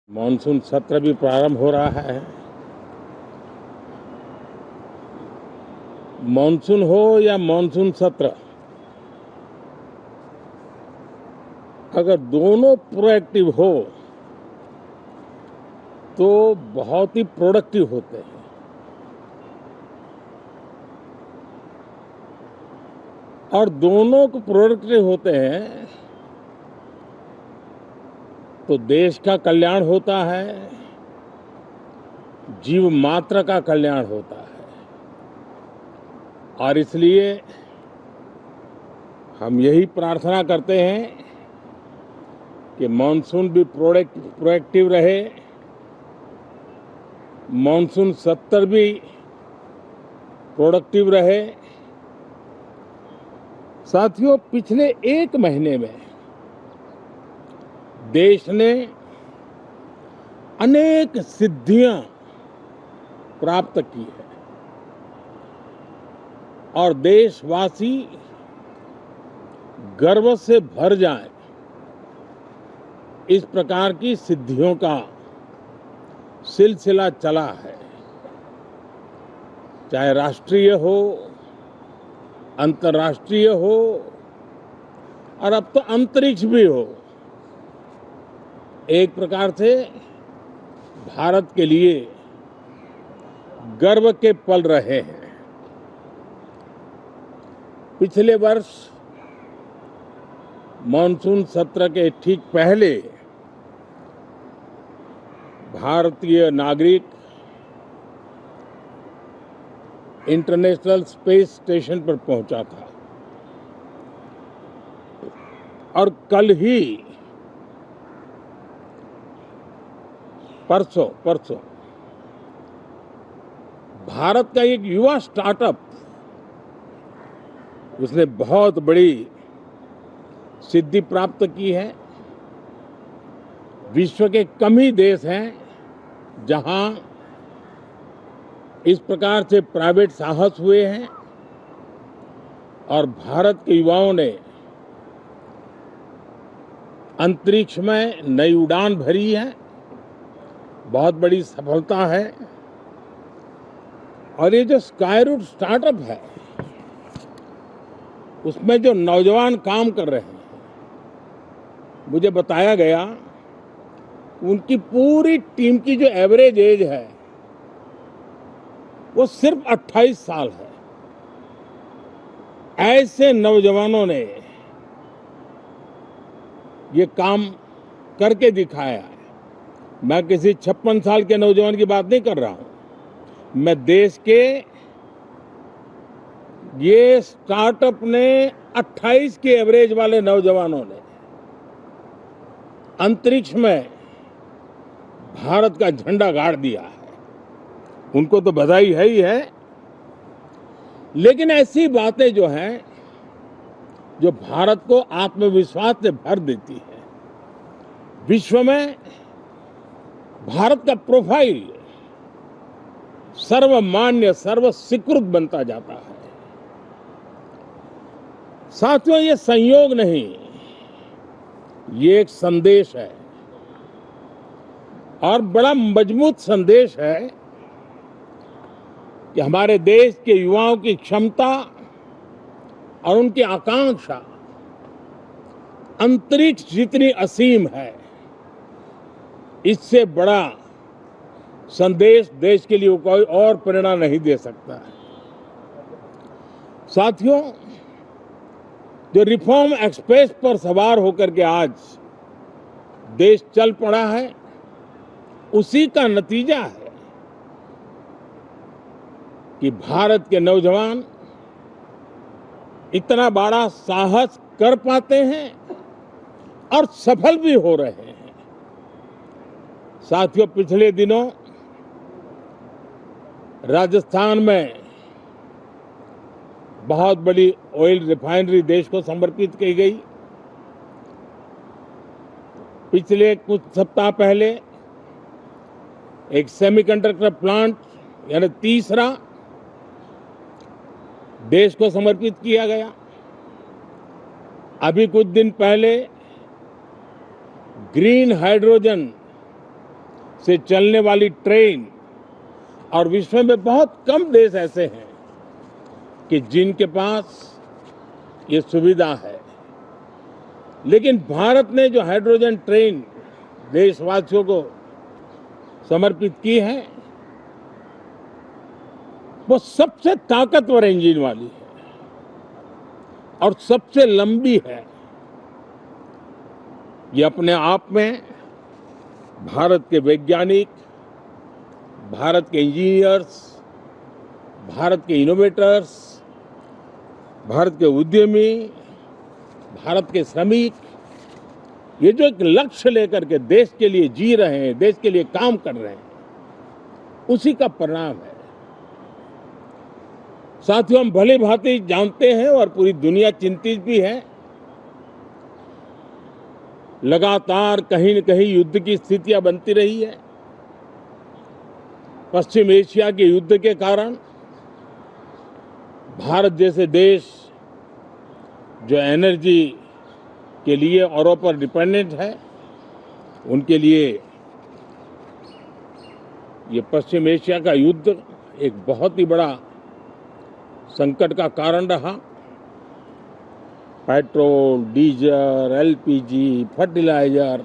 Monsoon सत्र भी प्रारंभ हो रहा है। मानसून हो या मानसून सत्र, अगर दोनों प्रोएक्टिव हो तो बहुत ही प्रोडक्टिव होते हैं। और दोनों को प्रोडक्टिव होते हैं तो देश का कल्याण होता है, जीव मात्र का कल्याण होता है। और इसलिए हम यही प्रार्थना करते हैं कि मानसून भी प्रोएक्टिव रहे, मानसून सत्र भी प्रोडक्टिव रहे। साथियों, पिछले एक महीने में देश ने अनेक सिद्धियां प्राप्त की है और देशवासी गर्व से भर जाएं, इस प्रकार की सिद्धियों का सिलसिला चला है। चाहे राष्ट्रीय हो, अंतर्राष्ट्रीय हो और अब तो अंतरिक्ष भी हो। एक प्रकार से भारत के लिए गर्व के पल रहे हैं। पिछले वर्ष मानसून सत्र के ठीक पहले भारतीय नागरिक इंटरनेशनल स्पेस स्टेशन पर पहुंचा था और कल ही परसों भारत का एक युवा स्टार्टअप, उसने बहुत बड़ी सिद्धि प्राप्त की है। विश्व के कम ही देश हैं जहां इस प्रकार से प्राइवेट साहस हुए हैं और भारत के युवाओं ने अंतरिक्ष में नई उड़ान भरी है। बहुत बड़ी सफलता है। और ये जो स्काईरूट स्टार्टअप है, उसमें जो नौजवान काम कर रहे हैं, मुझे बताया गया उनकी पूरी टीम की जो एवरेज एज है वो सिर्फ 28 साल है। ऐसे नौजवानों ने ये काम करके दिखाया है। मैं किसी 56 साल के नौजवान की बात नहीं कर रहा हूं। मैं देश के ये स्टार्टअप ने 28 के एवरेज वाले नौजवानों ने अंतरिक्ष में भारत का झंडा गाड़ दिया है। उनको तो बधाई है ही है, लेकिन ऐसी बातें जो हैं, जो भारत को आत्मविश्वास से भर देती है, विश्व में भारत का प्रोफाइल सर्वमान्य, सर्वस्वीकृत बनता जाता है। साथियों, ये संयोग नहीं, ये एक संदेश है और बड़ा मजबूत संदेश है कि हमारे देश के युवाओं की क्षमता और उनकी आकांक्षा अंतरिक्ष जितनी असीम है, इससे बड़ा संदेश देश के लिए कोई और प्रेरणा नहीं दे सकता है। साथियों, जो रिफॉर्म एक्सप्रेस पर सवार होकर के आज देश चल पड़ा है, उसी का नतीजा है कि भारत के नौजवान इतना बड़ा साहस कर पाते हैं और सफल भी हो रहे हैं। साथियों, पिछले दिनों राजस्थान में बहुत बड़ी ऑयल रिफाइनरी देश को समर्पित की गई। पिछले कुछ सप्ताह पहले एक सेमीकंडक्टर प्लांट, यानी तीसरा, देश को समर्पित किया गया। अभी कुछ दिन पहले ग्रीन हाइड्रोजन से चलने वाली ट्रेन, और विश्व में बहुत कम देश ऐसे हैं कि जिनके पास ये सुविधा है। लेकिन भारत ने जो हाइड्रोजन ट्रेन देशवासियों को समर्पित की है, वो सबसे ताकतवर इंजन वाली है और सबसे लंबी है। ये अपने आप में भारत के वैज्ञानिक, भारत के इंजीनियर्स, भारत के इनोवेटर्स, भारत के उद्यमी, भारत के श्रमिक, ये जो एक लक्ष्य लेकर के देश के लिए जी रहे हैं, देश के लिए काम कर रहे हैं, उसी का परिणाम है। साथियों, हम भली भांति जानते हैं और पूरी दुनिया चिंतित भी है, लगातार कहीं न कहीं युद्ध की स्थितियां बनती रही है। पश्चिम एशिया के युद्ध के कारण भारत जैसे देश जो एनर्जी के लिए औरों पर डिपेंडेंट है, उनके लिए ये पश्चिम एशिया का युद्ध एक बहुत ही बड़ा संकट का कारण रहा। Petrol, diesel, LPG, fertiliser,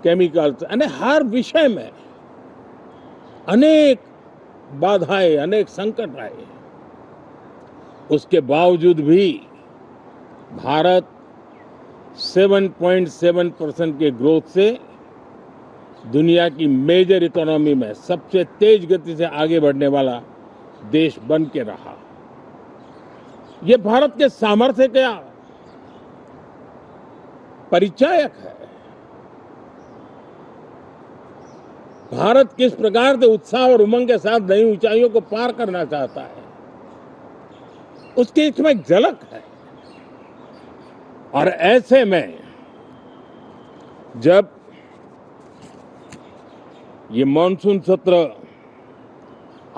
chemicals, यानी हर विषय में अनेक बाधाएं, अनेक संकट आए। उसके बावजूद भी भारत 7.7% के ग्रोथ से दुनिया की मेजर इकोनॉमी में सबसे तेज गति से आगे बढ़ने वाला देश बन के रहा। ये भारत के सामर्थ्य का परिचायक है। भारत किस प्रकार से उत्साह और उमंग के साथ नई ऊंचाइयों को पार करना चाहता है, उसकी इसमें एक झलक है। और ऐसे में जब ये मॉनसून सत्र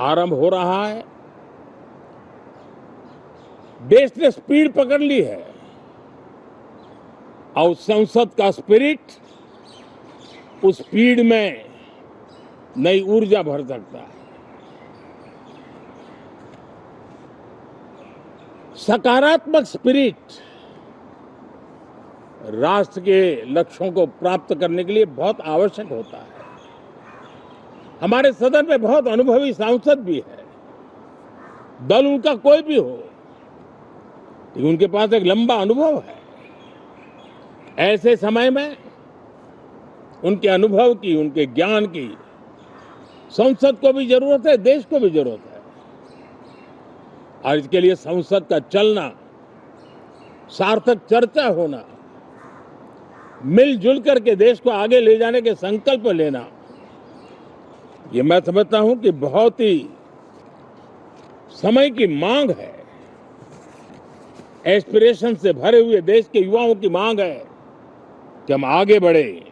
आरंभ हो रहा है, देश ने स्पीड पकड़ ली है और संसद का स्पिरिट उस स्पीड में नई ऊर्जा भर सकता है। सकारात्मक स्पिरिट राष्ट्र के लक्ष्यों को प्राप्त करने के लिए बहुत आवश्यक होता है। हमारे सदन में बहुत अनुभवी सांसद भी है, दल उनका कोई भी हो, लेकिन उनके पास एक लंबा अनुभव है। ऐसे समय में उनके अनुभव की, उनके ज्ञान की संसद को भी जरूरत है, देश को भी जरूरत है। और इसके लिए संसद का चलना, सार्थक चर्चा होना, मिलजुल करके देश को आगे ले जाने के संकल्प लेना, ये मैं समझता हूं कि बहुत ही समय की मांग है। एस्पिरेशन से भरे हुए देश के युवाओं की मांग है कि हम आगे बढ़े।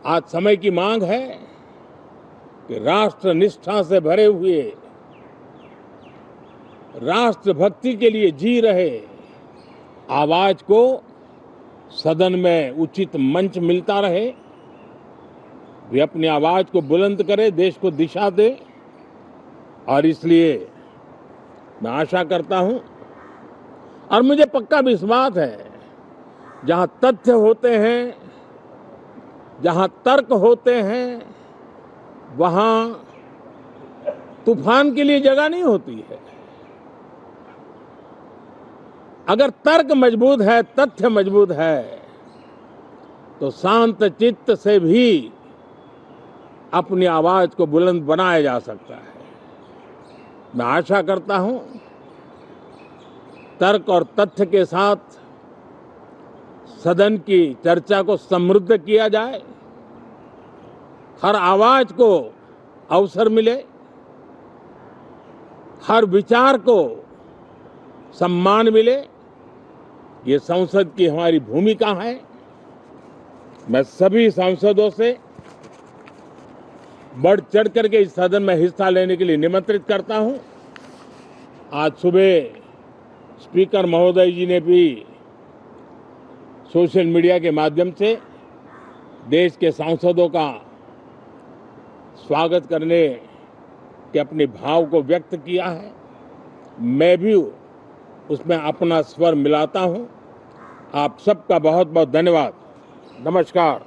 आज समय की मांग है कि राष्ट्र निष्ठा से भरे हुए, राष्ट्र भक्ति के लिए जी रहे आवाज को सदन में उचित मंच मिलता रहे, वे अपनी आवाज को बुलंद करे, देश को दिशा दे। और इसलिए मैं आशा करता हूं और मुझे पक्का विश्वास है, जहां तथ्य होते हैं, जहां तर्क होते हैं, वहां तूफान के लिए जगह नहीं होती है। अगर तर्क मजबूत है, तथ्य मजबूत है, तो शांत चित्त से भी अपनी आवाज को बुलंद बनाया जा सकता है। मैं आशा करता हूं तर्क और तथ्य के साथ सदन की चर्चा को समृद्ध किया जाए, हर आवाज को अवसर मिले, हर विचार को सम्मान मिले। ये संसद की हमारी भूमिका है। मैं सभी सांसदों से बढ़ चढ़ करके इस सदन में हिस्सा लेने के लिए निमंत्रित करता हूं। आज सुबह स्पीकर महोदय जी ने भी सोशल मीडिया के माध्यम से देश के सांसदों का स्वागत करने के अपने भाव को व्यक्त किया है। मैं भी उसमें अपना स्वर मिलाता हूं। आप सबका बहुत बहुत धन्यवाद। नमस्कार।